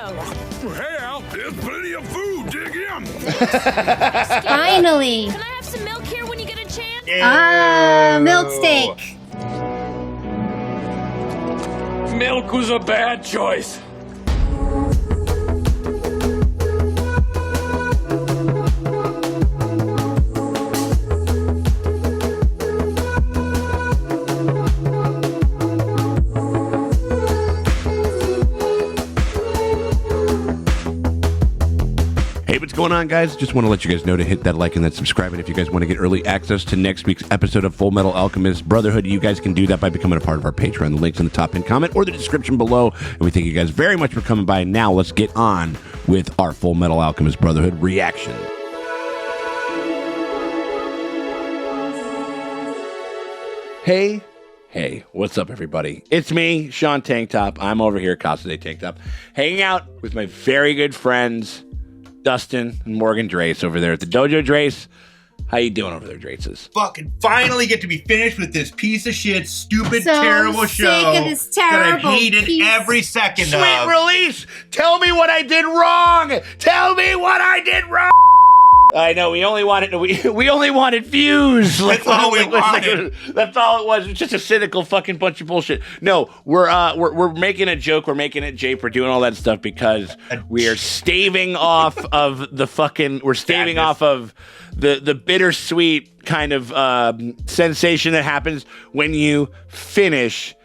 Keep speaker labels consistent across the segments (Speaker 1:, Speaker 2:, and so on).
Speaker 1: Hey, Al, there's plenty of food. Dig in.
Speaker 2: Finally.
Speaker 3: Can I have some milk here when you get a chance?
Speaker 2: Milk steak.
Speaker 1: Milk was a bad choice.
Speaker 4: Hey, what's going on, guys? Just want to let you guys know to hit that like and that subscribe. And if you guys want to get early access to next week's episode of FullMetal Alchemist Brotherhood, you guys can do that by becoming a part of our Patreon. The link's in the top pinned comment or the description below. And we thank you guys very much for coming by. Now, let's get on with our FullMetal Alchemist Brotherhood reaction. Hey, what's up, everybody? It's me, Sean Tank Top. I'm over here at Casa de Tank Top, hanging out with my very good friends, Dustin and Morgan Drace over there at the Dojo. Drace, how you doing over there, Draces?
Speaker 5: Fucking finally get to be finished with this piece of shit, stupid,
Speaker 2: So
Speaker 5: terrible
Speaker 2: sick
Speaker 5: show
Speaker 2: of this terrible
Speaker 5: that I hated
Speaker 2: piece.
Speaker 5: every second
Speaker 4: Sweet
Speaker 5: of.
Speaker 4: release! Tell me what I did wrong! Tell me what I did wrong! I know, we only wanted views.
Speaker 5: That's all we wanted.
Speaker 4: That's all it was. It was just a cynical fucking bunch of bullshit. No, we're making a joke. We're making it Jape. We're doing all that stuff because we are staving off of the fucking. We're staving off of the bittersweet kind of sensation that happens when you finish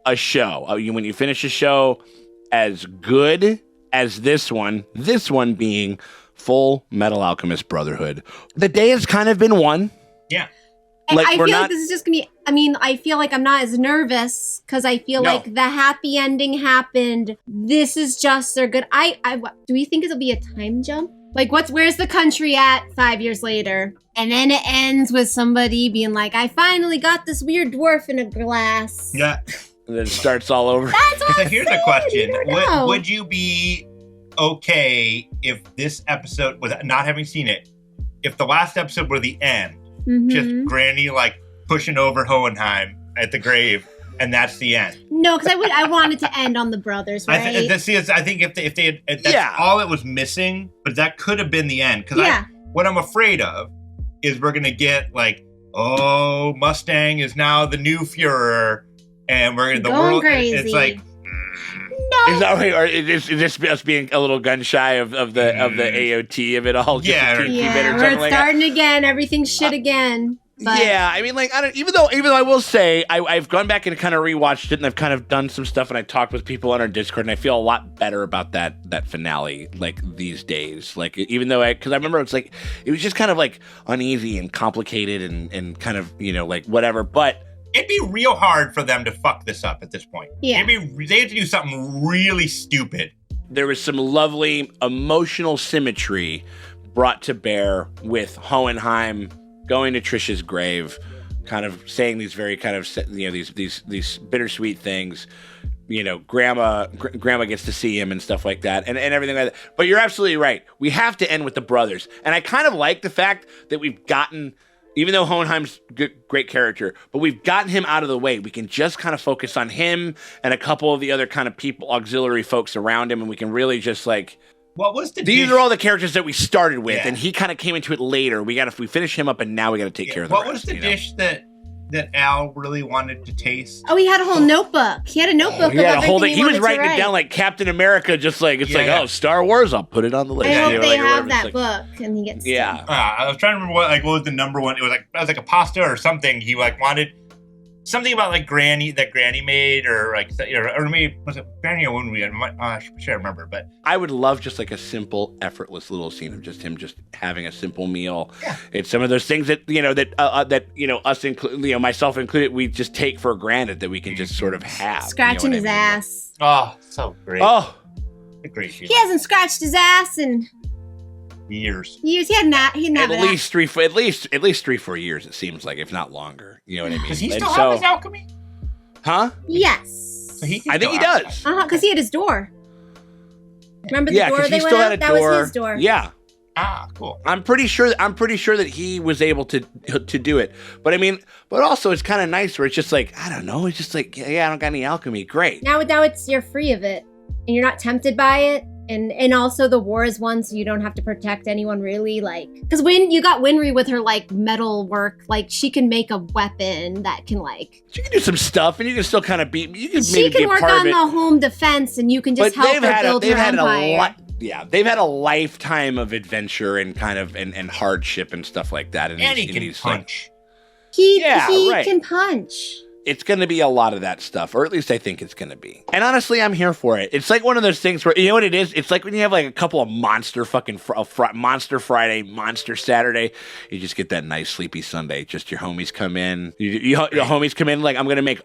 Speaker 4: a show. When you finish a show as good as this one being FullMetal Alchemist Brotherhood. The day has kind of been won.
Speaker 5: Yeah.
Speaker 2: I feel like this is just gonna be, I feel like I'm not as nervous because I feel like the happy ending happened. This is just their good. Do we think it'll be a time jump? Like, where's the country at 5 years later? And then it ends with somebody being like, I finally got this weird dwarf in a glass.
Speaker 5: Yeah.
Speaker 4: And then it starts all over.
Speaker 2: That's what
Speaker 5: So
Speaker 2: I'm
Speaker 5: here's
Speaker 2: saying.
Speaker 5: the question.
Speaker 2: I don't know.
Speaker 5: Would you be okay if this episode, with not having seen it, if the last episode were the end, just Granny like pushing over Hohenheim at the grave, and that's the end?
Speaker 2: No, because I wanted to end on the brothers, right?
Speaker 5: I think if they had, that's all it was missing, but that could have been the end. Because what I'm afraid of is we're gonna get like, oh, Mustang is now the new Führer, and we're gonna
Speaker 2: Going crazy.
Speaker 5: It's like.
Speaker 2: No.
Speaker 4: Is that right? Or is this us being a little gun shy of the AOT of it all?
Speaker 5: Yeah,
Speaker 4: just to keep it or
Speaker 2: Yeah,
Speaker 4: something
Speaker 2: we're
Speaker 4: like
Speaker 2: starting again. Everything's shit again. But
Speaker 4: Yeah, I mean, like, I don't. Even though I will say, I've gone back and kind of rewatched it, and I've kind of done some stuff, and I talked with people on our Discord, and I feel a lot better about that finale, like these days. Like, even though because I remember it was just kind of like uneasy and complicated and kind of like whatever, but.
Speaker 5: It'd be real hard for them to fuck this up at this point.
Speaker 2: Yeah.
Speaker 5: They had to do something really stupid.
Speaker 4: There was some lovely emotional symmetry brought to bear with Hohenheim going to Trish's grave, kind of saying these very kind of these bittersweet things. Grandma gets to see him and stuff like that, and everything like that. But you're absolutely right. We have to end with the brothers, and I kind of like the fact that we've gotten. Even though Hohenheim's great character, but we've gotten him out of the way. We can just kind of focus on him and a couple of the other kind of people, auxiliary folks around him, and we can really just like.
Speaker 5: What was the?
Speaker 4: These
Speaker 5: dish?
Speaker 4: are all the characters that we started with,
Speaker 5: Yeah.
Speaker 4: and he kind of came into it later. We finish him up, and now we got to take care of the
Speaker 5: What
Speaker 4: rest,
Speaker 5: was the dish that Al really wanted to taste?
Speaker 2: he had a whole notebook. He had a notebook.
Speaker 4: Yeah,
Speaker 2: of
Speaker 4: hold it.
Speaker 2: everything
Speaker 4: He was
Speaker 2: wanted to
Speaker 4: writing it
Speaker 2: write.
Speaker 4: down like Captain America, just like it's
Speaker 5: Yeah.
Speaker 4: like Star Wars. I'll put it on the list.
Speaker 2: I hope they
Speaker 4: like, or
Speaker 2: have
Speaker 4: whatever.
Speaker 2: that
Speaker 4: It's
Speaker 2: book, and he gets.
Speaker 4: Yeah.
Speaker 5: I was trying to remember what was the number one. It was like a pasta or something. He like wanted something about like Granny made, or like or maybe was it Granny or when we had. I should remember, but
Speaker 4: I would love just like a simple, effortless little scene of just him just having a simple meal.
Speaker 5: Yeah.
Speaker 4: It's some of those things that us myself included, we just take for granted that we can just sort of have.
Speaker 2: Scratching his
Speaker 4: I mean?
Speaker 2: ass.
Speaker 5: oh, so great.
Speaker 4: Oh,
Speaker 5: Great.
Speaker 2: He hasn't scratched his ass in
Speaker 5: Years.
Speaker 2: years. He hadn't
Speaker 4: at
Speaker 2: had
Speaker 4: least 3-4 years. It seems like, if not longer. You know what I mean?
Speaker 5: Does he
Speaker 4: And
Speaker 5: still have his alchemy?
Speaker 4: Huh?
Speaker 2: Yes.
Speaker 5: So he can
Speaker 4: I think he
Speaker 5: still have
Speaker 4: does.
Speaker 2: Because he had his door. Remember the
Speaker 4: Yeah,
Speaker 2: door
Speaker 4: because
Speaker 2: they
Speaker 4: he
Speaker 2: went
Speaker 4: still
Speaker 2: out?
Speaker 4: had a
Speaker 2: That
Speaker 4: door.
Speaker 2: was his door.
Speaker 4: Yeah.
Speaker 5: Ah, cool.
Speaker 4: I'm pretty sure that he was able to do it. But I mean, but also it's kind of nice where it's just like, I don't know, it's just like, yeah, I don't got any alchemy. Great.
Speaker 2: Now it's you're free of it, and you're not tempted by it, And also the war is won, so you don't have to protect anyone really. Like, because when you got Winry with her like metal work, like she can make a weapon that can like.
Speaker 4: She can do some stuff, and you can still kind of beat. You can
Speaker 2: she
Speaker 4: maybe
Speaker 2: can
Speaker 4: be
Speaker 2: work
Speaker 4: part
Speaker 2: on
Speaker 4: of it.
Speaker 2: the home defense, and you can just help her build her empire.
Speaker 4: They've had a lifetime of adventure and kind of and hardship and stuff like that.
Speaker 5: And he can punch.
Speaker 2: He can punch.
Speaker 4: It's going to be a lot of that stuff, or at least I think it's going to be. And honestly, I'm here for it. It's like one of those things where, you know what it is? It's like when you have like a couple of monster fucking Monster Friday, Monster Saturday. You just get that nice sleepy Sunday. Just your homies come in. Your homies come in like, I'm going to make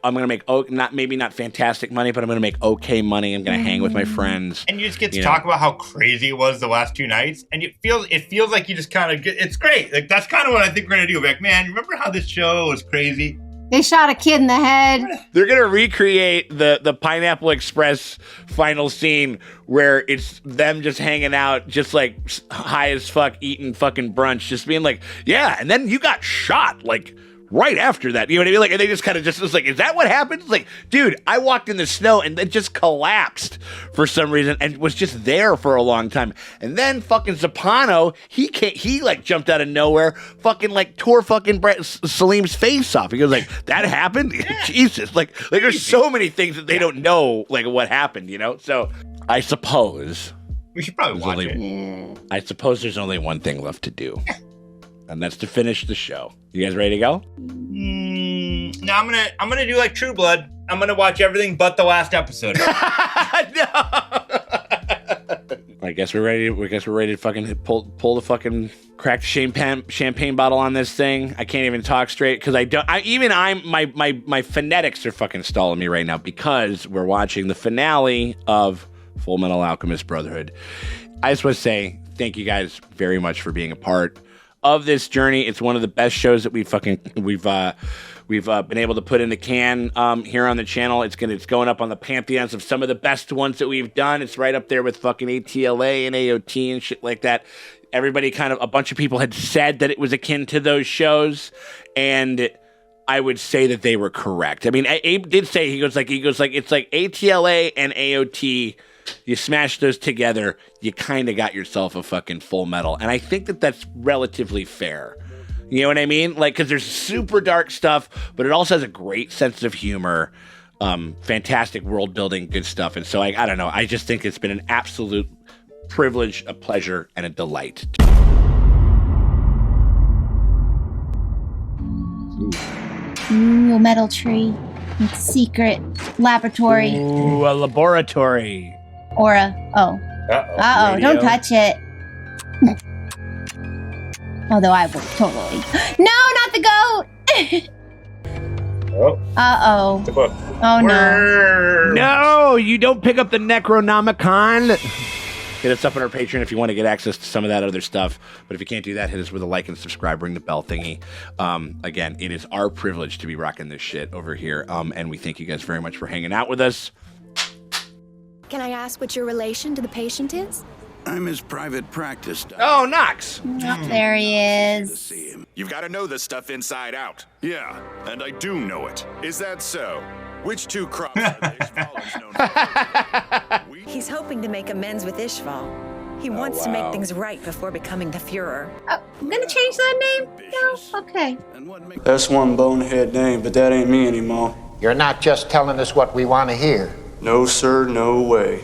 Speaker 4: not fantastic money, but I'm going to make okay money. I'm going to hang with my friends.
Speaker 5: And you just get to talk about how crazy it was the last 2 nights. And it feels like you just kind of get, it's great. Like that's kind of what I think we're going to do. Like, man, remember how this show was crazy?
Speaker 2: They shot a kid in the head.
Speaker 4: They're going to recreate the Pineapple Express final scene where it's them just hanging out, just like high as fuck, eating fucking brunch, just being like, yeah, and then you got shot, like, right after that. You know what I mean? Like, and they just kind of just was like, is that what happened? It's like, dude, I walked in the snow and then just collapsed for some reason and was just there for a long time. And then fucking Zappano, he like jumped out of nowhere, fucking like tore fucking Salim's face off. He goes like, that happened? Yeah. Jesus. Like there's so many things that they don't know, like what happened, you know? So I suppose
Speaker 5: we should probably watch it.
Speaker 4: I suppose there's only one thing left to do. And that's to finish the show. You guys ready to go?
Speaker 5: No, I'm gonna do like True Blood. I'm gonna watch everything but the last episode.
Speaker 4: No. I guess we're ready. To fucking pull the fucking crack the champagne bottle on this thing. I can't even talk straight because my phonetics are fucking stalling me right now because we're watching the finale of FullMetal Alchemist Brotherhood. I just want to say thank you guys very much for being a part of this journey. It's one of the best shows that we've been able to put in the can here on the channel. It's going up on the pantheons of some of the best ones that we've done. It's right up there with fucking ATLA and AOT and shit like that. Everybody a bunch of people had said that it was akin to those shows, and I would say that they were correct. I mean, Abe did say he goes like it's like ATLA and AOT. You smash those together, you kind of got yourself a fucking FullMetal. And I think that that's relatively fair. You know what I mean? Like, because there's super dark stuff, but it also has a great sense of humor, fantastic world building, good stuff. And so, I don't know. I just think it's been an absolute privilege, a pleasure, and a delight.
Speaker 2: Ooh, a metal tree. It's a secret laboratory.
Speaker 4: Ooh, a laboratory.
Speaker 2: Or don't touch it. Although I would totally. No, not the goat! Uh-oh. Oh, no.
Speaker 4: No, you don't pick up the Necronomicon. Hit us up on our Patreon if you want to get access to some of that other stuff. But if you can't do that, hit us with a like and subscribe, ring the bell thingy. Again, it is our privilege to be rocking this shit over here. And we thank you guys very much for hanging out with us.
Speaker 3: Can I ask what your relation to the patient is?
Speaker 1: I'm his private practice doctor.
Speaker 4: Oh, Knox.
Speaker 2: Oh, there he is.
Speaker 1: See him.
Speaker 6: You've got to know this stuff inside out.
Speaker 1: Yeah, and I do know it.
Speaker 6: Is that so? Which 2 crops are they? Ishvalan's known for?
Speaker 7: He's hoping to make amends with Ishval. He wants to make things right before becoming the Führer.
Speaker 2: Oh, I'm gonna change that name? No? Okay.
Speaker 8: That's one bonehead name, but that ain't me anymore.
Speaker 9: You're not just telling us what we want to hear.
Speaker 8: No, sir, no way.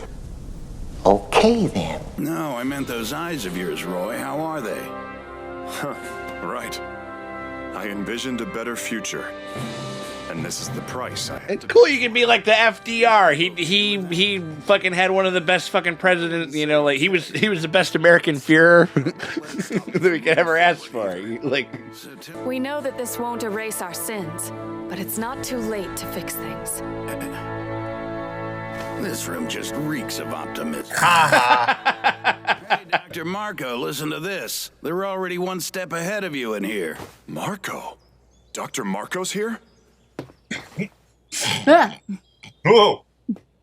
Speaker 9: Okay, then.
Speaker 1: No, I meant those eyes of yours, Roy. How are they?
Speaker 6: Huh, right. I envisioned a better future. And this is the price I had
Speaker 4: It's
Speaker 6: to
Speaker 4: cool you can be like the FDR. He fucking had one of the best fucking presidents, you know, like he was the best American Führer that we could ever ask for.
Speaker 3: We know that this won't erase our sins, but it's not too late to fix things.
Speaker 1: This room just reeks of optimism.
Speaker 5: Haha.
Speaker 1: Hey, Dr. Marco, listen to this. They're already one step ahead of you in here.
Speaker 6: Marco? Dr. Marco's here?
Speaker 5: Whoa.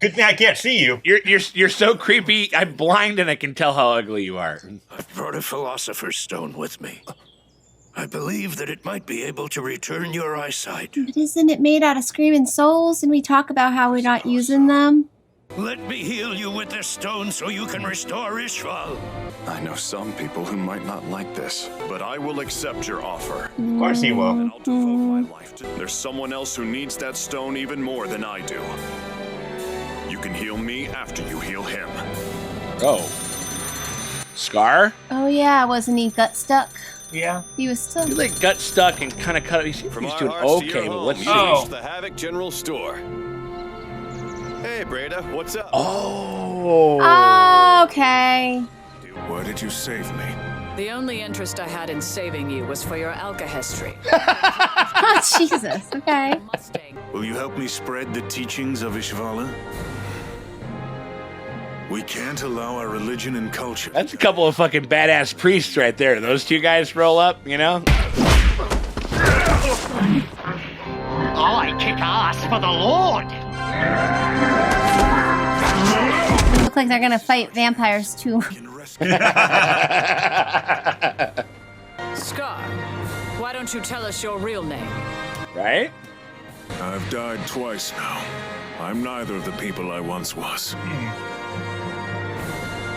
Speaker 5: Good thing I can't see you.
Speaker 4: You're so creepy. I'm blind and I can tell how ugly you are.
Speaker 10: I've brought a philosopher's stone with me. I believe that it might be able to return your eyesight.
Speaker 2: But isn't it made out of screaming souls and we talk about how we're not using them?
Speaker 10: Let me heal you with the stone so you can restore Ishval.
Speaker 6: I know some people who might not like this, but I will accept your offer.
Speaker 5: Of course he will.
Speaker 6: And I'll devote my life to... There's someone else who needs that stone even more than I do. You can heal me after you heal him.
Speaker 4: Oh. Scar?
Speaker 2: Oh yeah, wasn't he gut stuck?
Speaker 5: Yeah.
Speaker 2: He was still.
Speaker 4: He's like gut stuck and kind of cut. He's doing okay, but let's see.
Speaker 6: Oh. The Havoc General Store. Hey, Breda, what's up?
Speaker 2: Oh. Okay.
Speaker 6: Why did you save me?
Speaker 11: The only interest I had in saving you was for your alchemistry.
Speaker 2: Oh, Jesus. Okay.
Speaker 10: Will you help me spread the teachings of Ishvala? We can't allow our religion and culture.
Speaker 4: That's a couple of fucking badass priests right there. Those two guys roll up, you know?
Speaker 12: I kick ass for the Lord.
Speaker 2: Look like they're gonna fight vampires too.
Speaker 11: Scar, why don't you tell us your real name?
Speaker 4: Right?
Speaker 10: I've died twice now. I'm neither of the people I once was.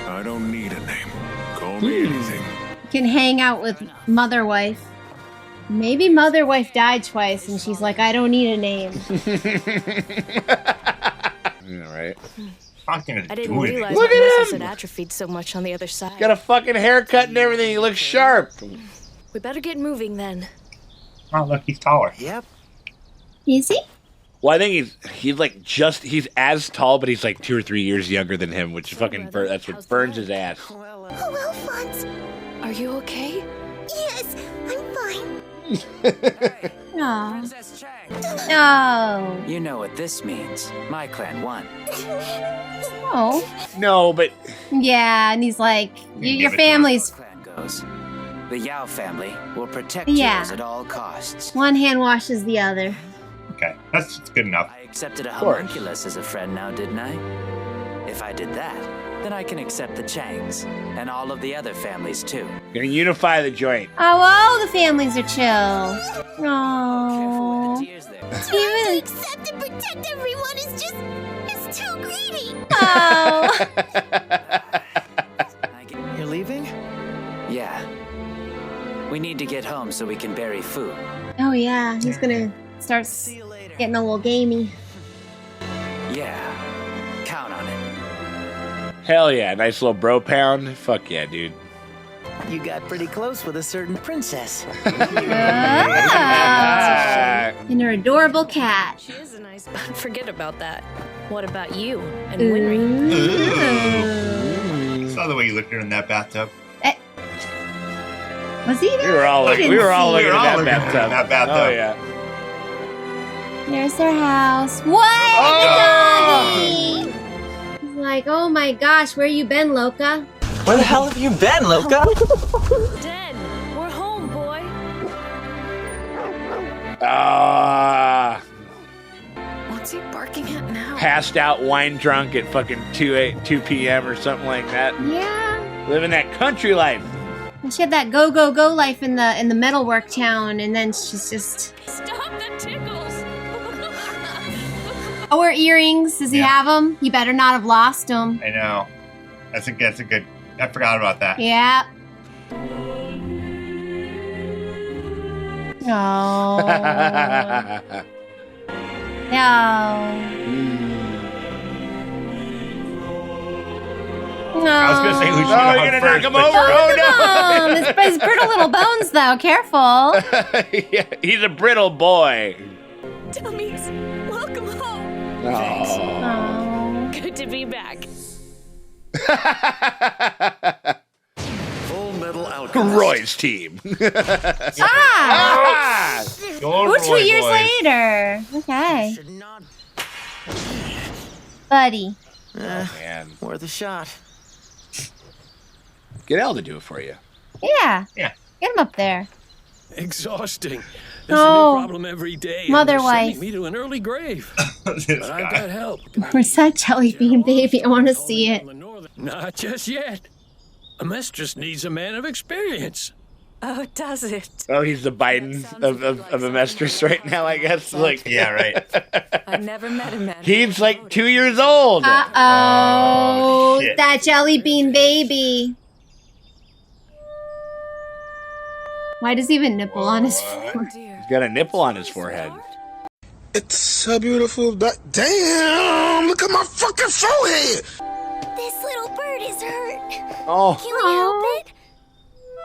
Speaker 10: I don't need a name. Call me anything.
Speaker 2: You can hang out with Mother Wife. Maybe Mother Wife died twice and she's like, I don't need a name.
Speaker 4: Yeah, right.
Speaker 5: I
Speaker 3: didn't realize
Speaker 4: Look
Speaker 3: my
Speaker 4: at
Speaker 3: muscles
Speaker 4: him!
Speaker 3: had atrophied so much on the other side.
Speaker 4: Got a fucking haircut and everything. He looks sharp.
Speaker 3: We better get moving then.
Speaker 5: Oh, look, he's taller.
Speaker 9: Yep.
Speaker 2: Is he?
Speaker 4: Well, I think he's as tall, but he's like 2 or 3 years younger than him, which fucking that's what burns his ass.
Speaker 13: Oh, Alphonse.
Speaker 3: Are you okay?
Speaker 13: Yes, I'm fine.
Speaker 2: No. No.
Speaker 14: You know what this means. My clan won.
Speaker 2: Oh.
Speaker 4: No, but
Speaker 2: yeah, and he's like, your family's.
Speaker 14: Clan goes. The Yao family will protect
Speaker 2: Yeah.
Speaker 14: yours at all costs.
Speaker 2: One hand washes the other.
Speaker 5: Okay, that's good enough.
Speaker 14: I accepted a
Speaker 4: course.
Speaker 14: homunculus as a friend now, didn't I? If I did that, then I can accept the Changs and all of the other families too.
Speaker 4: gonna unify the joint.
Speaker 2: Oh, all the families are chill. Oh.
Speaker 13: To accept and protect everyone is too greedy.
Speaker 2: Oh.
Speaker 14: You're leaving? Yeah. We need to get home so we can bury Fu.
Speaker 2: Oh yeah, he's gonna start getting a little gamey.
Speaker 14: Yeah. Count on it.
Speaker 4: Hell yeah, nice little bro pound. Fuck yeah, dude.
Speaker 9: You got pretty close with a certain princess.
Speaker 2: Ah. And her adorable cat.
Speaker 3: She is a nice, but forget about that. What about you and Winry?
Speaker 5: I saw the way you looked at her in that bathtub.
Speaker 2: Was he there?
Speaker 4: We were all looking at that bathtub. Oh yeah.
Speaker 2: There's their house. What? Doggy! He's like, oh my gosh, where you been, Loca?
Speaker 9: Where the hell have you been, Loca?
Speaker 3: Den, we're home, boy. What's he barking at now?
Speaker 4: Passed out, wine drunk at fucking 2 p.m. or something like that.
Speaker 2: Yeah.
Speaker 4: Living that country life.
Speaker 2: And she had that go go go life in the metalwork town, and then she's just.
Speaker 3: Stop, that tickles.
Speaker 2: Oh, her earrings. Does he have them? You better not have lost them.
Speaker 5: I know. That's a good. I forgot about that.
Speaker 2: Yeah. No. No. No.
Speaker 5: I was gonna say who should
Speaker 4: Oh, you're gonna knock him over? Oh no!
Speaker 2: His brittle little bones, though. Careful.
Speaker 4: Yeah, he's a brittle boy.
Speaker 3: Dummies, welcome home.
Speaker 4: Oh.
Speaker 3: Good to be back.
Speaker 10: FullMetal Alchemist.
Speaker 4: Roy's team.
Speaker 2: Ah! Ooh, 2 years later. Okay. Buddy.
Speaker 4: Man.
Speaker 9: Worth a shot.
Speaker 4: Get Elle to do it for you.
Speaker 2: Yeah.
Speaker 5: Yeah.
Speaker 2: Get him up there.
Speaker 10: Exhausting. There's
Speaker 2: Oh.
Speaker 10: a new problem every day. and
Speaker 2: Mother
Speaker 10: they're sending
Speaker 2: wife.
Speaker 10: me to an early grave. But I've got help.
Speaker 2: Where's that jelly bean baby? I want to see it.
Speaker 10: Not just yet. A mistress needs a man of experience.
Speaker 11: Oh, does it?
Speaker 4: Oh, he's the Biden of Amestris right now, I guess. Like,
Speaker 5: yeah, right.
Speaker 11: I've never met a man.
Speaker 4: He's like 2 years old.
Speaker 2: Uh-oh.
Speaker 5: Shit.
Speaker 2: That jelly bean baby. Why does he have a nipple on his forehead?
Speaker 4: He's got a nipple on his forehead.
Speaker 15: It's so beautiful. Damn! Look at my fucking forehead!
Speaker 13: This little bird is hurt.
Speaker 4: Oh.
Speaker 13: Can we help it?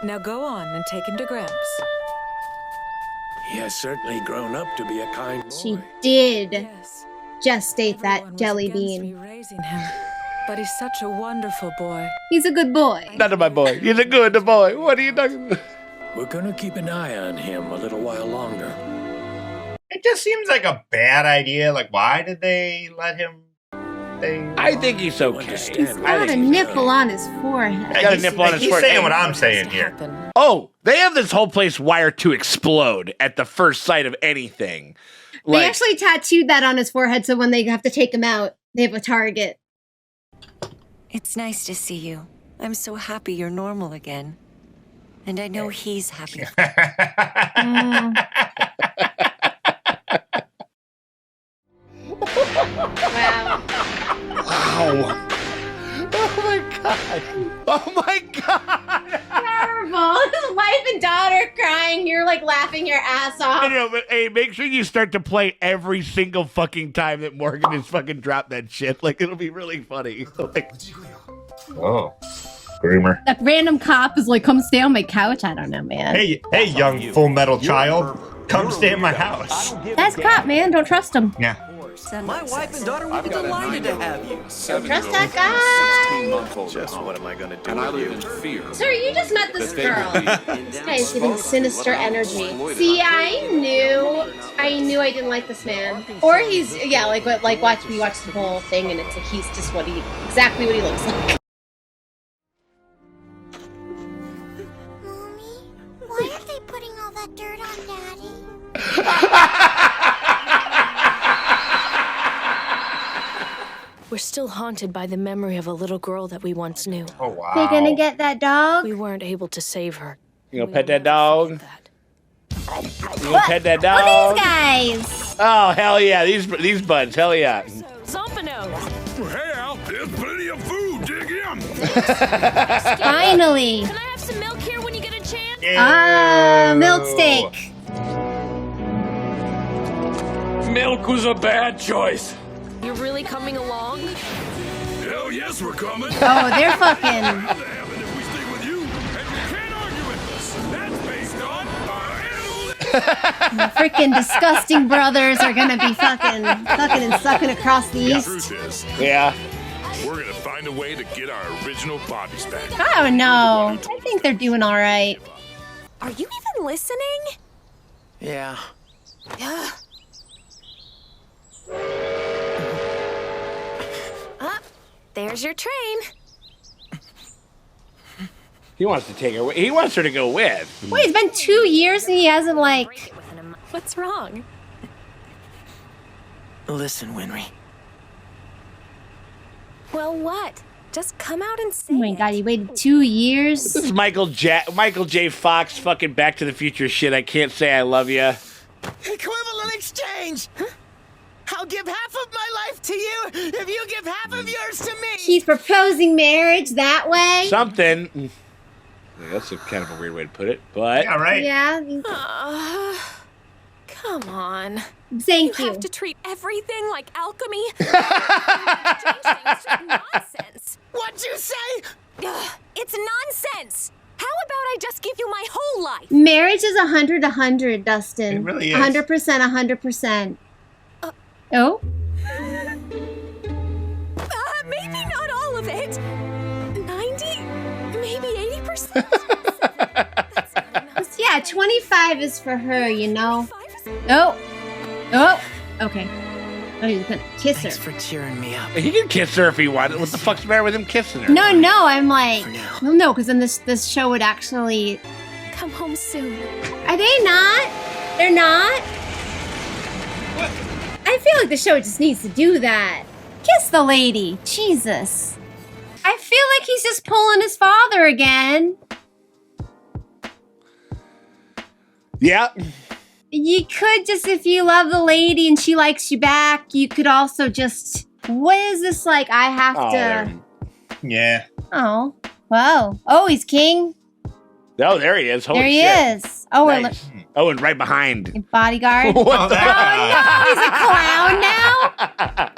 Speaker 11: Now go on and take him to Gramps.
Speaker 10: He has certainly grown up to be a kind boy.
Speaker 2: She did
Speaker 11: Yes.
Speaker 2: gestate that
Speaker 11: Everyone was
Speaker 2: jelly
Speaker 11: against
Speaker 2: bean.
Speaker 11: me raising him, but he's such a wonderful boy.
Speaker 2: He's a good boy.
Speaker 4: Not my boy. He's a good boy. What are you talking about?
Speaker 10: We're gonna keep an eye on him a little while longer.
Speaker 5: It just seems like a bad idea. Like, why did they let him?
Speaker 4: I think he's okay.
Speaker 2: He's got a nipple on his forehead.
Speaker 4: He's got a nipple on his
Speaker 5: He's
Speaker 4: forehead.
Speaker 5: saying what I'm saying here.
Speaker 4: Oh, they have this whole place wired to explode at the first sight of anything.
Speaker 2: They actually tattooed that on his forehead so when they have to take him out, they have a target.
Speaker 16: It's nice to see you. I'm so happy you're normal again. And I know he's happy.
Speaker 2: Wow.
Speaker 4: Wow. Oh my god. Oh my god.
Speaker 2: Terrible. His wife and daughter crying. You're like laughing your ass off.
Speaker 4: I know, but hey, make sure you start to play every single fucking time that Morgan is fucking dropped that shit. Like, it'll be really funny. Like,
Speaker 5: oh. Groomer.
Speaker 2: That random cop is like, come stay on my couch. I don't know, man.
Speaker 5: Hey, young FullMetal child. Come stay in my house.
Speaker 2: That's cop, man. Don't trust him.
Speaker 5: Yeah.
Speaker 9: My wife and daughter would be delighted to have you.
Speaker 2: Don't trust that guy.
Speaker 17: Just what am I gonna do with you? Fear.
Speaker 2: Sir, you just met this girl. This guy's giving sinister energy. See, I knew I didn't like this man. Or we watch the whole thing and it's like he's just exactly what he looks like.
Speaker 13: Mommy, why are they putting all that dirt on Daddy?
Speaker 3: We're still haunted by the memory of a little girl that we once knew.
Speaker 5: Oh, wow.
Speaker 2: They're gonna get that dog?
Speaker 3: We weren't able to save her.
Speaker 4: you gonna pet that dog? You gonna pet that
Speaker 2: Look
Speaker 4: dog?
Speaker 2: at these guys.
Speaker 4: Oh, hell yeah. These buds, hell yeah.
Speaker 3: Zompano!
Speaker 6: Hey, Al, there's plenty of food. Dig in.
Speaker 2: Finally.
Speaker 3: Can I have some milk here when you get a chance?
Speaker 2: Milk steak.
Speaker 6: Milk was a bad choice.
Speaker 3: You're really coming along?
Speaker 6: Hell yes, we're coming.
Speaker 2: Oh, they're fucking.
Speaker 6: How the heaven if we stay with you, and you can't argue with us. That's based on
Speaker 2: The freaking disgusting brothers are gonna be fucking and sucking across the
Speaker 6: The
Speaker 2: east.
Speaker 6: truth is,
Speaker 4: Yeah.
Speaker 6: we're gonna find a way to get our original bodies back.
Speaker 2: Oh no. I think they're doing all right.
Speaker 18: Are you even listening?
Speaker 9: Yeah.
Speaker 18: There's your train.
Speaker 4: He wants to take her. He wants her to go with.
Speaker 2: Wait, it's been 2 years and he hasn't like.
Speaker 18: What's wrong?
Speaker 9: Listen, Winry.
Speaker 18: Well, what? Just come out and say
Speaker 2: Oh my god, he waited 2 years.
Speaker 4: This is Michael J. Fox fucking Back to the Future shit. I can't say I love you.
Speaker 9: Equivalent exchange! I'll give half of my life to you if you give half of yours to me!
Speaker 2: He's proposing marriage that way.
Speaker 4: Something. Yeah, that's a kind of a weird way to put it, but
Speaker 5: yeah, right.
Speaker 2: Yeah.
Speaker 18: Come on.
Speaker 2: Thank you.
Speaker 18: You have to treat everything like alchemy. Exchange things is nonsense.
Speaker 9: What'd you say?
Speaker 18: It's nonsense. How about I just give you my whole life?
Speaker 2: Marriage is 100, Dustin.
Speaker 5: It really is.
Speaker 2: 100%, 100%. Oh?
Speaker 18: Maybe not all of it. 90? Maybe 80%?
Speaker 2: Yeah, 25 is for her, you know. Oh. Oh. Okay. Oh, he's gonna kiss her.
Speaker 9: Thanks for cheering me up.
Speaker 4: he can kiss her if he wanted. What the fuck's the matter with him kissing her?
Speaker 2: No, I'm like, well, no, because then this show would actually.
Speaker 18: Come home soon.
Speaker 2: Are they not? They're not?
Speaker 5: What?
Speaker 2: I feel like the show just needs to do that. Kiss the lady. Jesus. I feel like he's just pulling his father again.
Speaker 4: Yeah.
Speaker 2: You could just, if you love the lady and she likes you back, you could also just, what is this like? I have to.
Speaker 5: Yeah.
Speaker 2: Oh, whoa. Oh, he's king.
Speaker 4: Oh, there he is. Holy
Speaker 2: there he
Speaker 4: shit.
Speaker 2: is. Oh,
Speaker 4: nice. Oh, and right behind.
Speaker 2: Bodyguard.
Speaker 4: What the
Speaker 2: he's a clown now?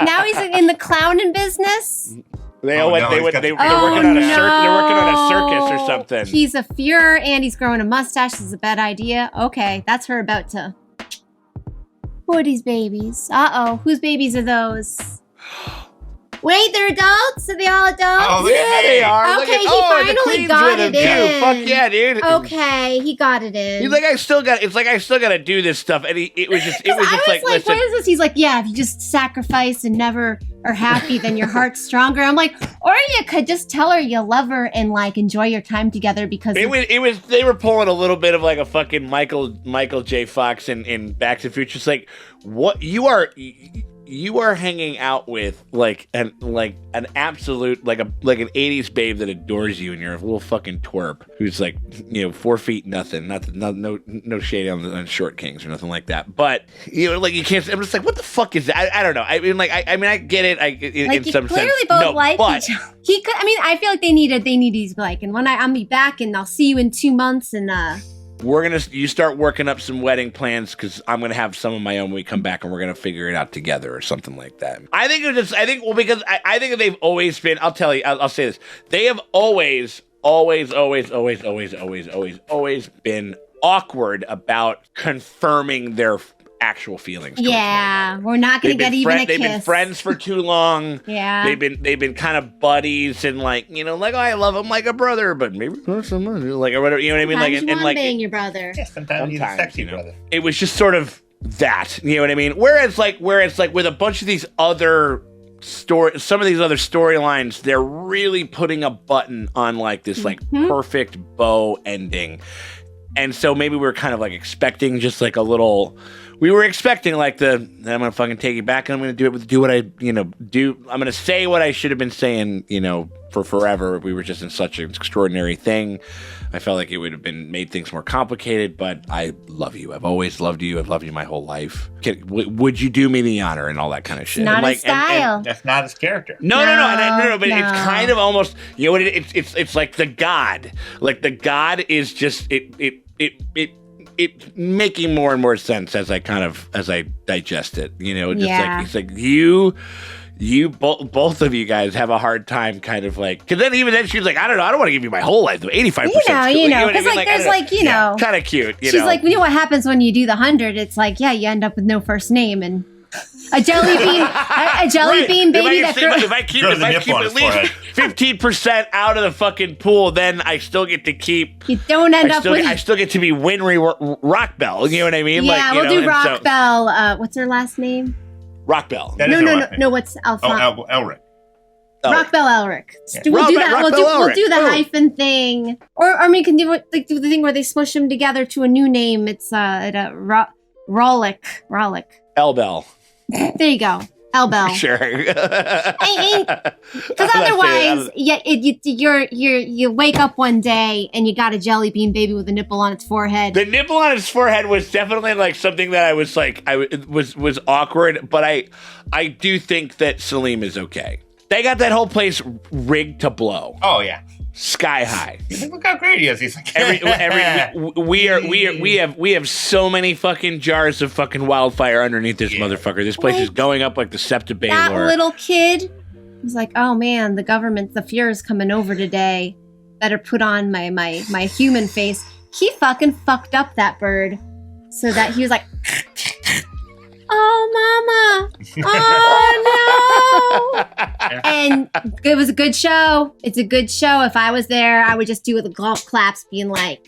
Speaker 2: Now he's in the clowning business?
Speaker 4: They're working on a circus or something.
Speaker 2: He's a Fuhrer and he's growing a mustache. This is a bad idea. Okay, that's her about to. Who are these babies? Uh-oh, whose babies are those? Wait, they're adults? Are they all adults?
Speaker 4: Oh, yeah, they are.
Speaker 2: Okay, he finally got it in.
Speaker 4: Fuck yeah, dude.
Speaker 2: Okay, he got it in.
Speaker 4: He's like, I still got to do this stuff, and it was just like, listen.
Speaker 2: What is this? He's like, yeah, if you just sacrifice and never are happy, then your heart's stronger. I'm like, or you could just tell her you love her and like enjoy your time together because
Speaker 4: they were pulling a little bit of like a fucking Michael J. Fox in Back to the Future. It's like, what you are hanging out with like an absolute like an 80s babe that adores you, and you're a little fucking twerp who's like 4 feet nothing, no shade on short kings or nothing like that. But like you can't. I'm just like, what the fuck is that? I don't know. I mean, like I get it. In some sense,
Speaker 2: clearly both like each other. He could. I mean, I feel like they need these like, and when I'll be back and I'll see you in 2 months and
Speaker 4: you start working up some wedding plans because I'm gonna have some of my own when we come back and we're gonna figure it out together or something like that. I think they've always been. I'll tell you. I'll say this. They have always been awkward about confirming their actual feelings.
Speaker 2: Yeah, we're not gonna get even a kiss.
Speaker 4: They've been friends for too long.
Speaker 2: Yeah,
Speaker 4: they've been kind of buddies and like like, oh, I love him like a brother, but maybe not so much, like or whatever. You know what I mean?
Speaker 2: Sometimes
Speaker 4: like and like
Speaker 2: bang your brother.
Speaker 5: Yeah, sometimes he's a sexy brother.
Speaker 4: It was just sort of that. You know what I mean? Whereas like with a bunch of these other some of these other storylines, they're really putting a button on like this like perfect bow ending. And so maybe we were kind of like expecting just like a little. We were expecting like I'm gonna fucking take you back and I'm gonna do what I do. I'm gonna say what I should have been saying for forever. We were just in such an extraordinary thing. I felt like it would have made things more complicated. But I love you. I've always loved you. I've loved you my whole life. Would you do me the honor and all that kind of shit?
Speaker 2: Not
Speaker 4: like,
Speaker 2: his style.
Speaker 5: And that's not his character.
Speaker 4: No. But it's kind of almost what it's like the God. Like the God is just it making more and more sense as I digest it. It's like you both of you guys have a hard time kind of like, because then even then she's like, I don't want to give you my whole life, 85%.
Speaker 2: Because there's
Speaker 4: kind of cute.
Speaker 2: She's like, what happens when you do the 100? It's like, yeah, you end up with no first name and a jelly bean baby.
Speaker 4: If I keep at least 15% out of the fucking pool, then I still get to keep.
Speaker 2: You don't end up with.
Speaker 4: I still get to be Winry Rockbell. You know what I mean?
Speaker 2: Yeah, we'll do Rockbell. What's her last name?
Speaker 4: Rockbell.
Speaker 2: No. What's Alphonse?
Speaker 5: Elric.
Speaker 2: Rockbell Elric.
Speaker 4: Yeah.
Speaker 2: We'll do that. We'll do the hyphen thing, or I mean, can do the thing where they smush them together to a new name. It's Rollick.
Speaker 4: Elbell.
Speaker 2: There you go. Elbell.
Speaker 4: Sure.
Speaker 2: Because otherwise, you wake up one day and you got a jelly bean baby with a nipple on its forehead.
Speaker 4: The nipple on its forehead was definitely like something that I was like, was awkward, but I do think that Salim is okay. They got that whole place rigged to blow.
Speaker 5: Oh yeah.
Speaker 4: Sky high.
Speaker 5: Look how great he is. He's like
Speaker 4: we have so many fucking jars of fucking wildfire underneath this motherfucker. This place is going up like the Sept of Baelor.
Speaker 2: That little kid was like, oh man, the Fuhrer's coming over today. Better put on my human face. He fucking fucked up that bird so that he was like, oh, mama. Oh, no. And it was a good show. It's a good show. If I was there, I would just do the golf claps being like,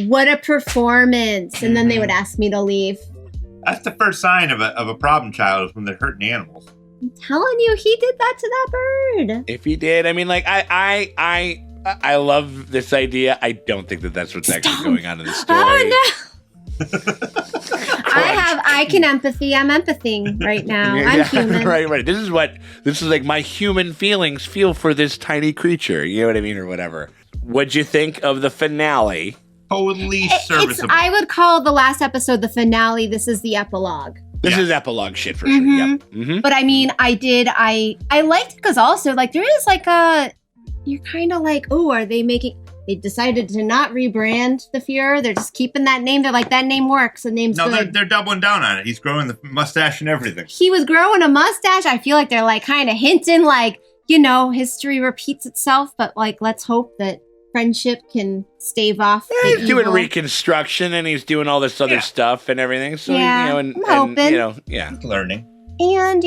Speaker 2: what a performance. And then they would ask me to leave.
Speaker 5: That's the first sign of a problem child is when they're hurting animals.
Speaker 2: I'm telling you, he did that to that bird.
Speaker 4: If he did, I mean, like, I love this idea. I don't think that's what's actually going on in the story.
Speaker 2: Oh, no. I can empathy. I'm empathing right now. I'm human.
Speaker 4: Right. This is like my human feelings feel for this tiny creature. You know what I mean, or whatever. What'd you think of the finale
Speaker 5: totally serviceable.
Speaker 2: I would call the last episode the finale. This is the epilogue.
Speaker 4: This is epilogue shit for sure. Yep. Mm-hmm.
Speaker 2: But I mean, I liked it because also like there is like you're kind of like, oh, are they decided to not rebrand the Fuhrer. They're just keeping that name. They're like, that name works. The name's good.
Speaker 5: They're doubling down on it. He's growing the mustache and everything.
Speaker 2: He was growing a mustache. I feel like they're like kind of hinting like, history repeats itself, but like, let's hope that friendship can stave off.
Speaker 4: Yeah, he's doing reconstruction and he's doing all this other stuff and everything. So,
Speaker 2: I'm hoping.
Speaker 4: He's
Speaker 5: learning.
Speaker 2: And,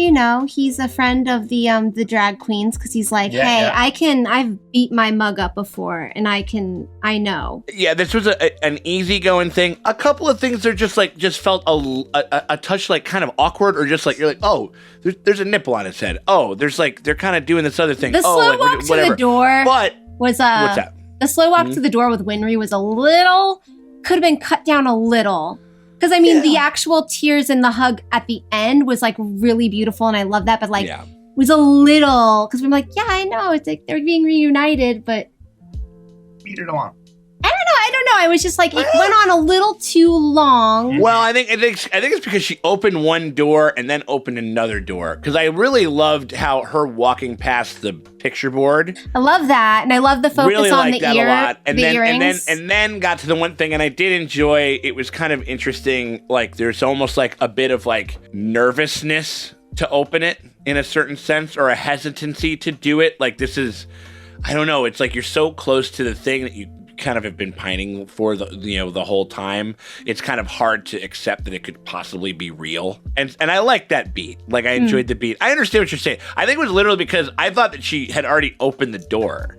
Speaker 2: he's a friend of the drag queens because he's like, I've beat my mug up before and I know.
Speaker 4: Yeah, this was an easygoing thing. A couple of things are just felt a touch like kind of awkward or just like, you're like, oh, there's a nipple on his head. Oh, they're kind of doing this other thing.
Speaker 2: The slow walk to the door was,
Speaker 4: what's that?
Speaker 2: The slow walk to the door with Winry was could have been cut down a little. Because, the actual tears and the hug at the end was, like, really beautiful, and I love that, but, it was a little... Because we're like, yeah, I know, it's like they're being reunited, but...
Speaker 5: Beat it on.
Speaker 2: I don't know. I was just like, it went on a little too long.
Speaker 4: Well, I think it's because she opened one door and then opened another door. Because I really loved how her walking past the picture board.
Speaker 2: I love that, and I love the focus
Speaker 4: really
Speaker 2: on
Speaker 4: the
Speaker 2: that
Speaker 4: ear, a lot. And
Speaker 2: the
Speaker 4: then,
Speaker 2: earrings.
Speaker 4: And then got to the one thing, and I did enjoy. It was kind of interesting. Like there's almost like a bit of like nervousness to open it in a certain sense, or a hesitancy to do it. Like this is, I don't know. It's like you're so close to the thing that you kind of have been pining for the whole time. It's kind of hard to accept that it could possibly be real. And I like that beat. Like I enjoyed the beat. I understand what you're saying. I think it was literally because I thought that she had already opened the door.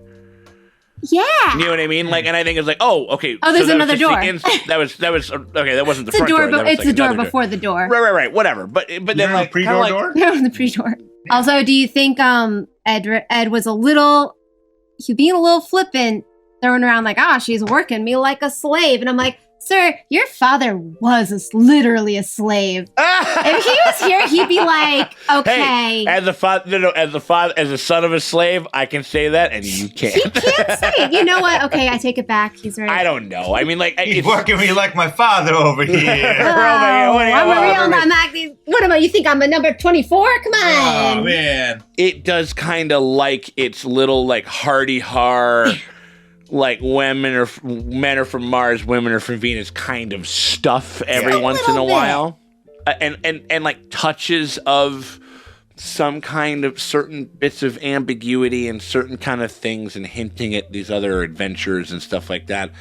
Speaker 2: Yeah.
Speaker 4: You know what I mean? Like, and I think it's like, oh, okay.
Speaker 2: Oh, there's another door.
Speaker 4: That was okay. That wasn't the front
Speaker 2: door.
Speaker 4: door.
Speaker 2: It's the door before the door.
Speaker 4: Right. Whatever. But then like
Speaker 5: pre-door door.
Speaker 2: No, the pre-door. Yeah. Also, do you think Ed was he being a little flippant? Throwing around like, she's working me like a slave. And I'm like, sir, your father was literally a slave. If he was here, he'd be like, okay.
Speaker 4: Hey, as a son of a slave, I can say that, and you can't.
Speaker 2: He can't say it. You know what? Okay, I take it back. He's right.
Speaker 4: I don't know. I mean, like,
Speaker 5: he's working me like my father over here.
Speaker 2: I'm a real man. What am I? You think I'm a number 24? Come on.
Speaker 5: Oh man.
Speaker 4: It does kind of like its little like hardy har. Like men are from Mars, women are from Venus kind of stuff every once in a while. And like touches of some kind of certain bits of ambiguity and certain kind of things and hinting at these other adventures and stuff like that.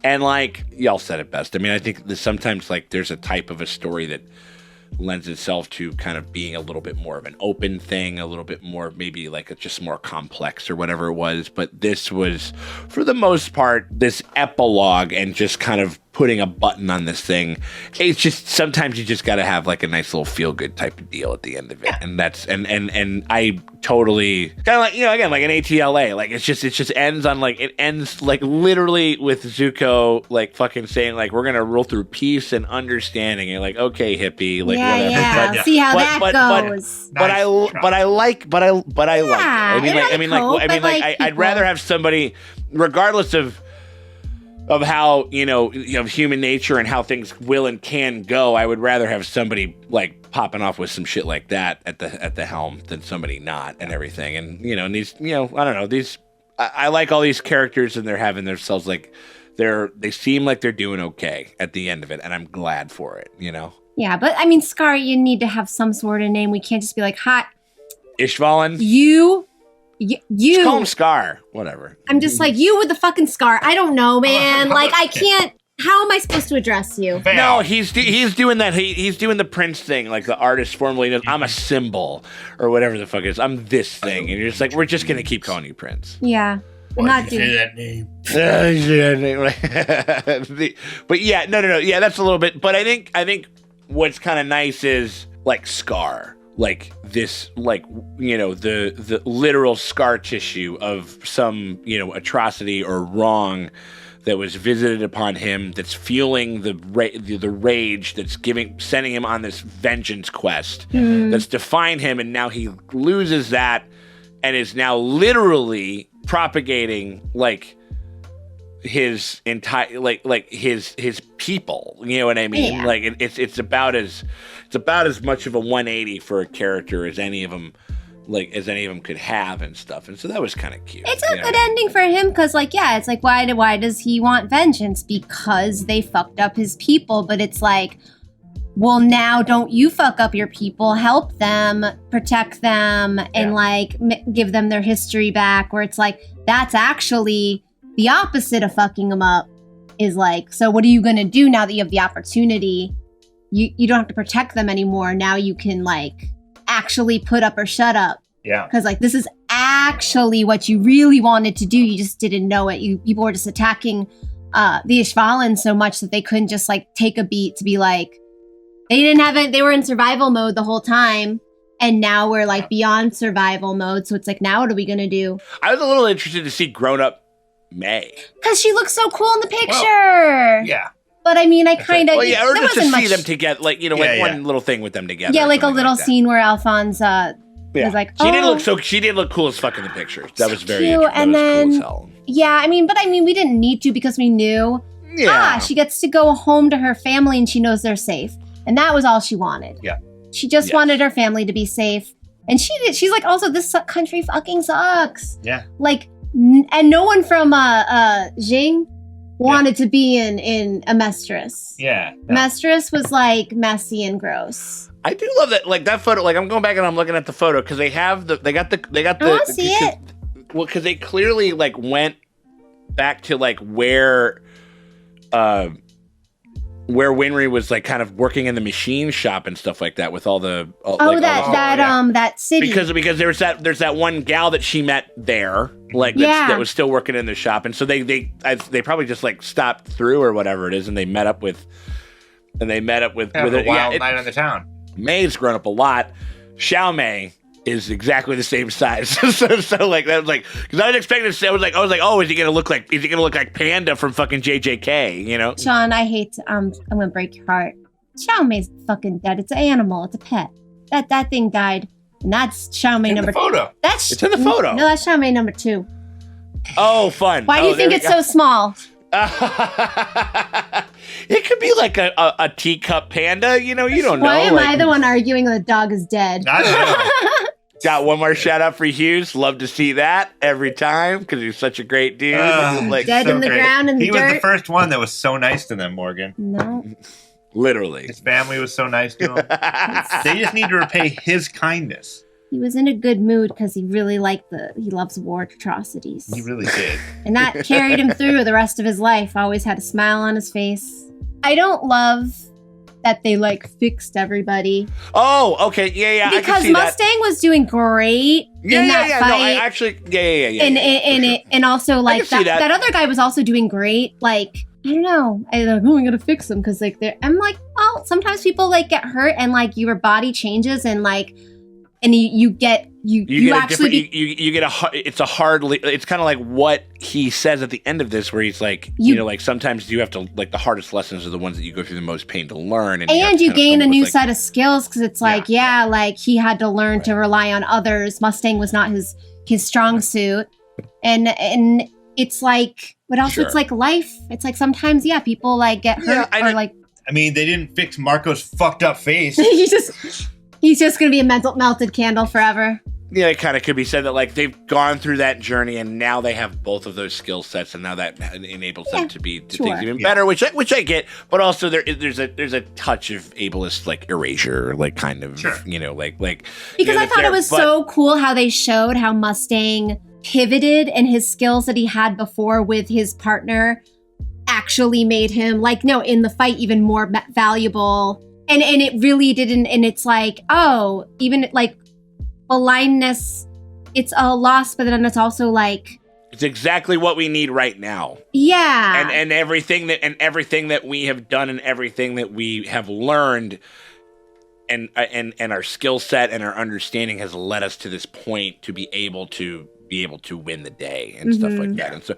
Speaker 4: And like, y'all said it best. I mean, I think that sometimes like there's a type of a story that lends itself to kind of being a little bit more of an open thing, a little bit more maybe like just more complex or whatever it was. But this was, for the most part, this epilogue and just kind of putting a button on this thing. It's just sometimes you just got to have like a nice little feel good type of deal at the end of it. And that's and I totally kind of like, again, like an ATLA, like it just ends on like, it ends like literally with Zuko like fucking saying like, we're gonna roll through peace and understanding. And like, okay, hippie, like whatever.
Speaker 2: Yeah. But, see how that goes.
Speaker 4: But I like it. I'd rather have somebody, regardless of how human nature and how things will and can go, I would rather have somebody like popping off with some shit like that at the helm than somebody not and everything. And these I don't know, these I like all these characters and they're having themselves like they seem like they're doing okay at the end of it, and I'm glad for it.
Speaker 2: Yeah, but I mean, Scar, you need to have some sort of name. We can't just be like, hot
Speaker 4: Ishvalan.
Speaker 2: You.
Speaker 4: Just call him Scar. Whatever.
Speaker 2: I'm just like, you with the fucking scar. I don't know, man. Like, I can't. How am I supposed to address you?
Speaker 4: No, he's doing that. He's doing the Prince thing, like the artist formerly knows. I'm a symbol or whatever the fuck it is. I'm this thing, and you're just like, we're just gonna keep calling you Prince.
Speaker 2: Yeah. I'm not doing
Speaker 5: say that name.
Speaker 4: But yeah, no. Yeah, that's a little bit. But I think what's kind of nice is like Scar. Like this, like, the literal scar tissue of some, atrocity or wrong that was visited upon him, that's fueling the rage that's sending him on this vengeance quest that's defined him, and now he loses that and is now literally propagating like his entire like his people, you know what I mean?
Speaker 2: Yeah.
Speaker 4: Like it's about as much of a 180 for a character as any of them could have and stuff. And so that was kind of cute.
Speaker 2: It's a good ending for him because, like, yeah, it's like, why does he want vengeance? Because they fucked up his people. But it's like, well, now don't you fuck up your people, help them, protect them, and like give them their history back. Where it's like, that's actually the opposite of fucking them up. Is like, so what are you gonna do now that you have the opportunity? You don't have to protect them anymore. Now you can like actually put up or shut up.
Speaker 5: Yeah.
Speaker 2: Because like this is actually what you really wanted to do. You just didn't know it. People were just attacking the Ishvalan so much that they couldn't just like take a beat to be like, they didn't have it. They were in survival mode the whole time. And now we're like beyond survival mode. So it's like, now what are we going to do?
Speaker 4: I was a little interested to see grown up May.
Speaker 2: Because she looks so cool in the picture.
Speaker 5: Well, yeah.
Speaker 2: But I mean, I kind of...
Speaker 4: Well, yeah, or just to see them together, like, you know, one little thing with them together.
Speaker 2: Yeah, like a little scene where Alphonse was like,
Speaker 4: she did look cool as fuck in the pictures. That was very
Speaker 2: cute. And then,
Speaker 4: cool as hell.
Speaker 2: Yeah, I mean, we didn't need to because we knew, she gets to go home to her family and she knows they're safe. And that was all she wanted.
Speaker 5: Yeah.
Speaker 2: She just wanted her family to be safe. And she's like, also, this country fucking sucks.
Speaker 5: Yeah.
Speaker 2: Like, and no one from Jing wanted to be in Amestris.
Speaker 5: Yeah. No.
Speaker 2: Amestris was like messy and gross.
Speaker 4: I do love that, like that photo. Like I'm going back and I'm looking at the photo because they got the.
Speaker 2: I want to see it.
Speaker 4: Well, because they clearly like went back to like where Winry was like kind of working in the machine shop and stuff like that with all the
Speaker 2: that city
Speaker 4: because there's that one gal that she met there that was still working in the shop, and so they probably just like stopped through or whatever it is, and they met up with with
Speaker 5: a wild night in the town.
Speaker 4: May's grown up a lot. Xiao Mei is exactly the same size. so like that was like, because I was expecting to say, I was like, oh, is he gonna look like Panda from fucking JJK? You know,
Speaker 2: Sean, I hate to, I'm gonna break your heart. Xiao Mei's fucking dead. It's an animal. It's a pet. That thing died, and that's Xiao Mei number 2.
Speaker 4: It's in the photo.
Speaker 2: No, that's Xiao Mei number 2.
Speaker 4: Oh, fun.
Speaker 2: Why do you think it's so small?
Speaker 4: It could be like a teacup panda, you know, you don't know.
Speaker 2: Why am I the one arguing the dog is dead?
Speaker 5: I don't know.
Speaker 4: Got one more shout out for Hughes. Love to see that every time because he's such a great dude.
Speaker 2: Like, dead in the ground in the dirt.
Speaker 5: He was the first one that was so nice to them, Morgan.
Speaker 2: No.
Speaker 4: Literally.
Speaker 5: His family was so nice to him. They just need to repay his kindness.
Speaker 2: He was in a good mood because he really he loves war atrocities.
Speaker 5: He really did.
Speaker 2: And that carried him through the rest of his life. Always had a smile on his face. I don't love that they like fixed everybody.
Speaker 4: Oh, okay. Yeah.
Speaker 2: Because
Speaker 4: I can see
Speaker 2: Mustang was doing great in that fight.
Speaker 4: No, I actually, yeah.
Speaker 2: And also like that other guy was also doing great. Like, I don't know. I'm gonna fix them because like I'm like, well, sometimes people like get hurt and like your body changes and like. And you get it's kind of like what he says at the end of this, where he's like, you know, like sometimes you have to, like the hardest lessons are the ones that you go through the most pain to learn. And you gain a new set of skills because it's like, like he had to learn to rely on others. Mustang was not his strong suit. And it's like, but also it's like life. It's like sometimes, people like get hurt or like.
Speaker 5: I mean, they didn't fix Marco's fucked up face.
Speaker 2: He's just going to be a melted candle forever.
Speaker 4: Yeah, it kind of could be said that like they've gone through that journey and now they have both of those skill sets, and now that enables them to be things even better, which I get. But also there's a touch of ableist like erasure, like kind of you know like
Speaker 2: because I thought it was so cool how they showed how Mustang pivoted and his skills that he had before with his partner actually made him in the fight even more valuable. And it really didn't, and it's like, oh, even like blindness, it's a loss, but then it's also like
Speaker 4: it's exactly what we need right now.
Speaker 2: Yeah.
Speaker 4: And everything that we have done and everything that we have learned and our skill set and our understanding has led us to this point to be able to win the day and stuff like that. And so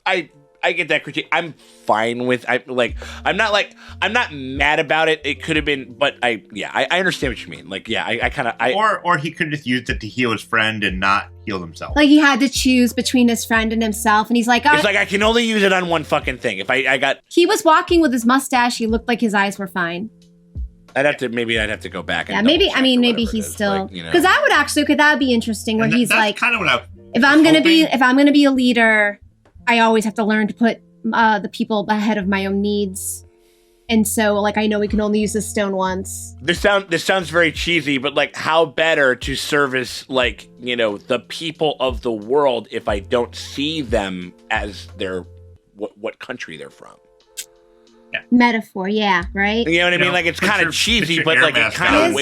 Speaker 4: I I get that critique. I'm fine with. I'm not mad about it. It could have been, but I understand what you mean. Like, yeah, I kind of.
Speaker 5: Or he could have just used it to heal his friend and not heal himself.
Speaker 2: Like he had to choose between his friend and himself, and he's like,
Speaker 4: it's like I can only use it on one fucking thing. If I got.
Speaker 2: He was walking with his mustache. He looked like his eyes were fine.
Speaker 4: I'd have to go back. And
Speaker 2: maybe he's still because I would actually that would be interesting. Where he's like,
Speaker 5: kind of what
Speaker 2: if I'm gonna be a leader, I always have to learn to put the people ahead of my own needs. And so, like, I know we can only use this stone once.
Speaker 4: This sounds very cheesy, but like, how better to service, like, the people of the world if I don't see them as their what country they're from?
Speaker 2: Yeah. Metaphor, yeah, right?
Speaker 4: You know what I mean? Like, it's kind of cheesy, but like it kind of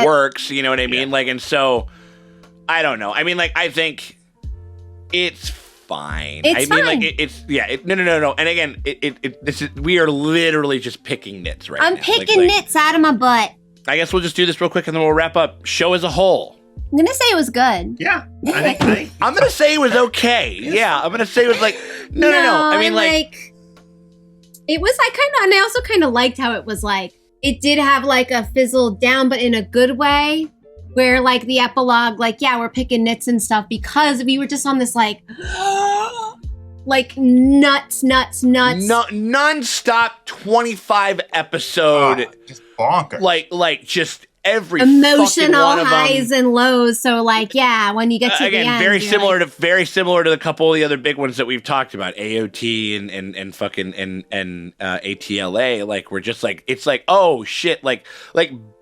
Speaker 4: works. You know what I mean? Yeah. Like, and so I don't know. I mean, like, I think it's fine.
Speaker 2: It's
Speaker 4: fine.
Speaker 2: Like
Speaker 4: no. And again, we are literally just picking nits right now.
Speaker 2: I'm picking nits out of my butt.
Speaker 4: I guess we'll just do this real quick and then we'll wrap up. Show as a whole.
Speaker 2: I'm gonna say it was good.
Speaker 5: Yeah, I think
Speaker 4: I'm gonna say it was okay. Yeah, I'm gonna say it was like no. I mean, like
Speaker 2: it was. And I also kind of liked how it was like it did have like a fizzled down, but in a good way. Where like the epilogue, like we're picking nits and stuff because we were just on this like nuts,
Speaker 4: non-stop 25 episode,
Speaker 5: just bonkers.
Speaker 4: Like just every
Speaker 2: emotional
Speaker 4: one of
Speaker 2: highs
Speaker 4: them.
Speaker 2: And lows. So like when you get to
Speaker 4: again,
Speaker 2: the end,
Speaker 4: very similar to the couple of the other big ones that we've talked about, AOT and fucking and ATLA. Like we're just like it's like oh shit, like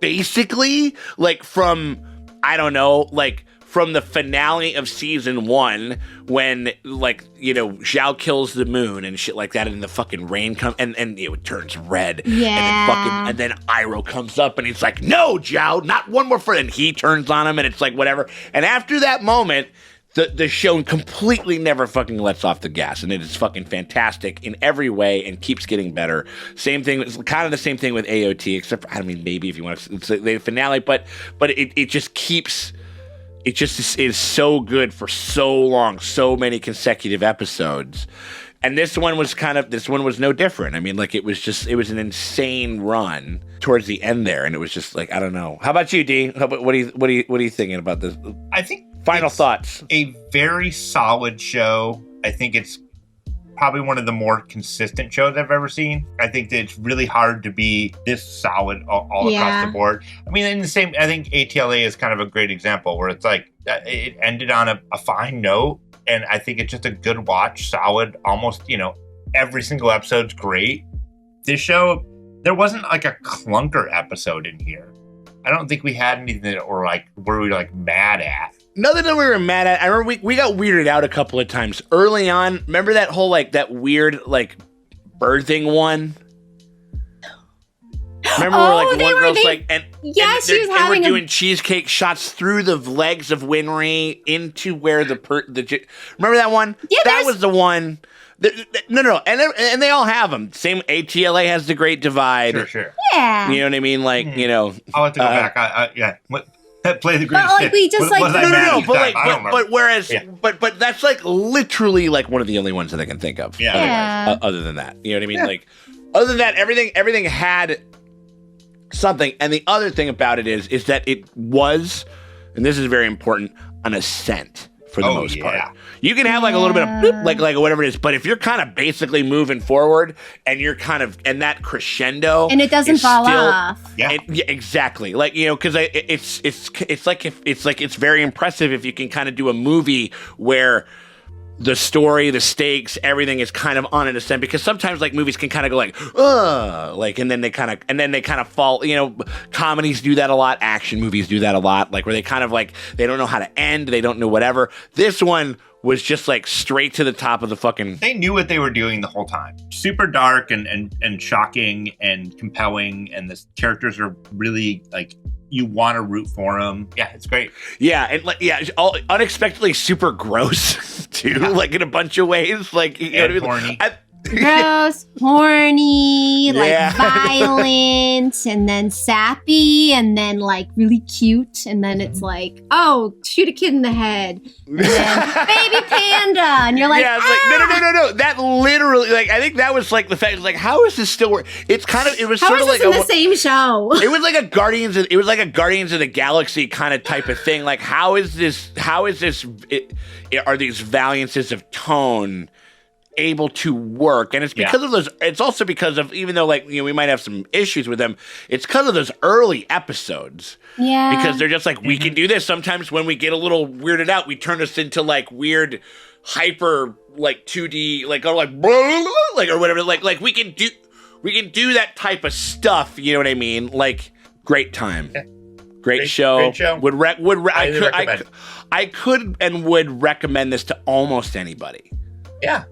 Speaker 4: basically like from I don't know like. From the finale of season 1, when like Zhao kills the moon and shit like that, and the fucking rain comes and it turns red, and then Iroh comes up and he's like, "No, Zhao, not one more for," and he turns on him, and it's like whatever. And after that moment, the show completely never fucking lets off the gas, and it is fucking fantastic in every way and keeps getting better. Same thing, it's kind of the same thing with AOT, except for, I mean, maybe if you want to, it's the finale, but it just keeps. It just is so good for so long, so many consecutive episodes. And this one was no different. I mean, like it was an insane run towards the end there. And it was just like, I don't know. How about you, D? What are you thinking about this?
Speaker 5: I think
Speaker 4: final thoughts.
Speaker 5: A very solid show. I think it's probably one of the more consistent shows I've ever seen. I think that it's really hard to be this solid all across the board. I mean, I think ATLA is kind of a great example where it's like it ended on a fine note, and I think it's just a good watch, solid, almost, every single episode's great. This show, there wasn't like a clunker episode in here. I don't think we had anything that were like mad at.
Speaker 4: Nothing that we were mad at. I remember we got weirded out a couple of times early on. Remember that whole that weird birthing one? Remember where one girl's
Speaker 2: she was having
Speaker 4: doing cheesecake shots through the legs of Winry into where the remember that one?
Speaker 2: Yeah,
Speaker 4: that was the one. No, and they all have them. Same ATLA has the Great Divide.
Speaker 5: Sure.
Speaker 2: Yeah.
Speaker 4: You know what I mean? Like
Speaker 5: I'll have to go back. Yeah. What? Play the greatest.
Speaker 2: But we just
Speaker 4: but that's literally one of the only ones that I can think of.
Speaker 2: Yeah.
Speaker 4: Other than that, you know what I mean? Yeah. Other than that, everything had something. And the other thing about it is that it was, and this is very important, an ascent for the most part. You can have a little bit of bloop, like whatever it is, but if you're kind of basically moving forward and you're kind of and that crescendo
Speaker 2: and it doesn't fall off.
Speaker 4: Yeah, exactly. Because it's very impressive if you can kind of do a movie where the story, the stakes, everything is kind of on an ascent, because sometimes movies can kind of go and then they kind of fall. Comedies do that a lot. Action movies do that a lot. Where they kind of they don't know how to end. They don't know whatever. This one was just straight to the top of the fucking.
Speaker 5: They knew what they were doing the whole time. Super dark and shocking and compelling, and the characters are really you want to root for them. Yeah, it's great.
Speaker 4: Yeah, and unexpectedly super gross too, in a bunch of ways.
Speaker 5: Horny.
Speaker 2: gross, horny, like violent, and then sappy, and then like really cute, and then it's like, oh, shoot a kid in the head, and then baby panda, and you're like,
Speaker 4: no. That literally, like, I think that was like the fact, like, how is this still work? It's kind of, it was
Speaker 2: how
Speaker 4: sort
Speaker 2: is
Speaker 4: of
Speaker 2: this
Speaker 4: like
Speaker 2: in the same show?
Speaker 4: It was like a Guardians of the Galaxy kind of type of thing. Like, how is this? Are these variances of tone able to work? And it's because of those. It's also because of, even though, like, we might have some issues with them, it's because of those early episodes.
Speaker 2: Yeah.
Speaker 4: Because they're just like, we can do this. Sometimes when we get a little weirded out, we turn us into like weird, hyper, like 2D, like, or like, blah, blah, blah, like, or whatever. Like we can do that type of stuff. You know what I mean? Like, great time. Yeah. Great show.
Speaker 5: Great show.
Speaker 4: I could and would recommend this to almost anybody.
Speaker 5: Yeah.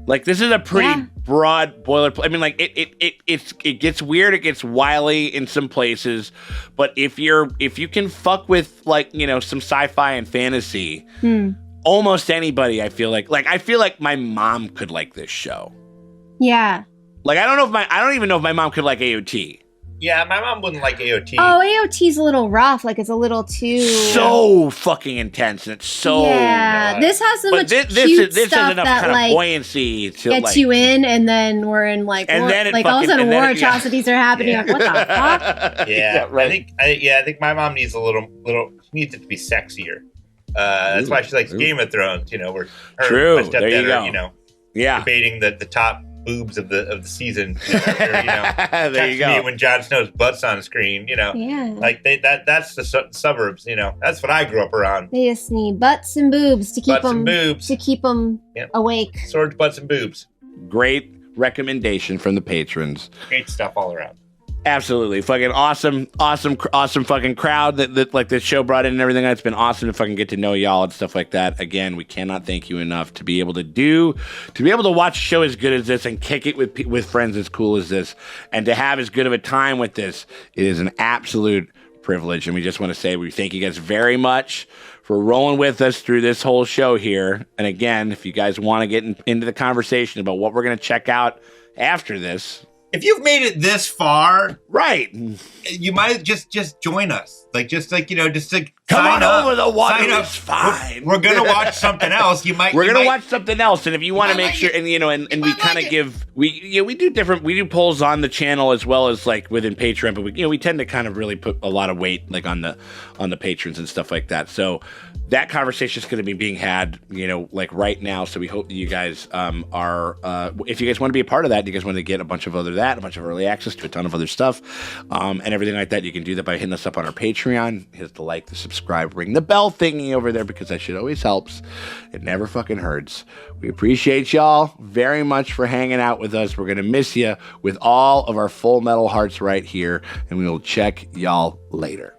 Speaker 4: Like, this is a pretty broad boilerplate. I mean, like, it gets weird, it gets wily in some places, but if you can fuck with, like, some sci-fi and fantasy, almost anybody, I feel like my mom could like this show.
Speaker 2: Yeah.
Speaker 4: Like, I don't even know if my mom could like AOT.
Speaker 5: Yeah, my mom wouldn't like AOT.
Speaker 2: Oh, AOT's a little rough. Like, it's a little too...
Speaker 4: So fucking intense. And it's so...
Speaker 2: Yeah, this has so much cute
Speaker 4: this
Speaker 2: stuff
Speaker 4: has enough
Speaker 2: that,
Speaker 4: kind
Speaker 2: like,
Speaker 4: of buoyancy to,
Speaker 2: gets
Speaker 4: like,
Speaker 2: you in, and then we're in, like,
Speaker 4: and
Speaker 2: war,
Speaker 4: then it
Speaker 2: like, all of a
Speaker 4: fucking-
Speaker 2: sudden
Speaker 4: and then
Speaker 2: war
Speaker 4: it-
Speaker 2: atrocities are happening. Like, what the fuck?
Speaker 5: Yeah, right. I think my mom needs a little. She needs it to be sexier. That's why she likes Game of Thrones. Where her
Speaker 4: True.
Speaker 5: and my
Speaker 4: There you
Speaker 5: stepdad
Speaker 4: go.
Speaker 5: are, debating the top boobs of the season.
Speaker 4: There you go.
Speaker 5: Me when Jon Snow's butt's on the screen.
Speaker 2: Yeah.
Speaker 5: Like that's the suburbs. That's what I grew up around.
Speaker 2: They just need butts and boobs to keep them
Speaker 5: Yep.
Speaker 2: awake.
Speaker 5: Swords, butts, and boobs.
Speaker 4: Great recommendation from the patrons.
Speaker 5: Great stuff all around.
Speaker 4: Absolutely. Fucking awesome fucking crowd that like this show brought in and everything. It's been awesome to fucking get to know y'all and stuff like that. Again, we cannot thank you enough to be able to watch a show as good as this and kick it with friends as cool as this, and to have as good of a time with this. It is an absolute privilege. And we just want to say we thank you guys very much for rolling with us through this whole show here. And again, if you guys want to get into the conversation about what we're going to check out after this,
Speaker 5: if you've made it this far,
Speaker 4: right,
Speaker 5: you might just join us. Just come
Speaker 4: on
Speaker 5: up,
Speaker 4: over. The water
Speaker 5: sign up.
Speaker 4: is fine.
Speaker 5: We're gonna watch something else.
Speaker 4: We're gonna watch something else, and if you want to make sure, and we kind of we do polls on the channel as well as like within Patreon, but we tend to kind of really put a lot of weight like on the patrons and stuff like that. So that conversation is going to be being had, like right now. So we hope that you guys are, if you guys want to be a part of that, you guys want to get a bunch of early access to a ton of other stuff, and everything like that, you can do that by hitting us up on our Patreon. Hit the like, the subscribe, ring the bell thingy over there, because that shit always helps. It never fucking hurts. We appreciate y'all very much for hanging out with us. We're going to miss you with all of our FullMetal hearts right here, and we will check y'all later.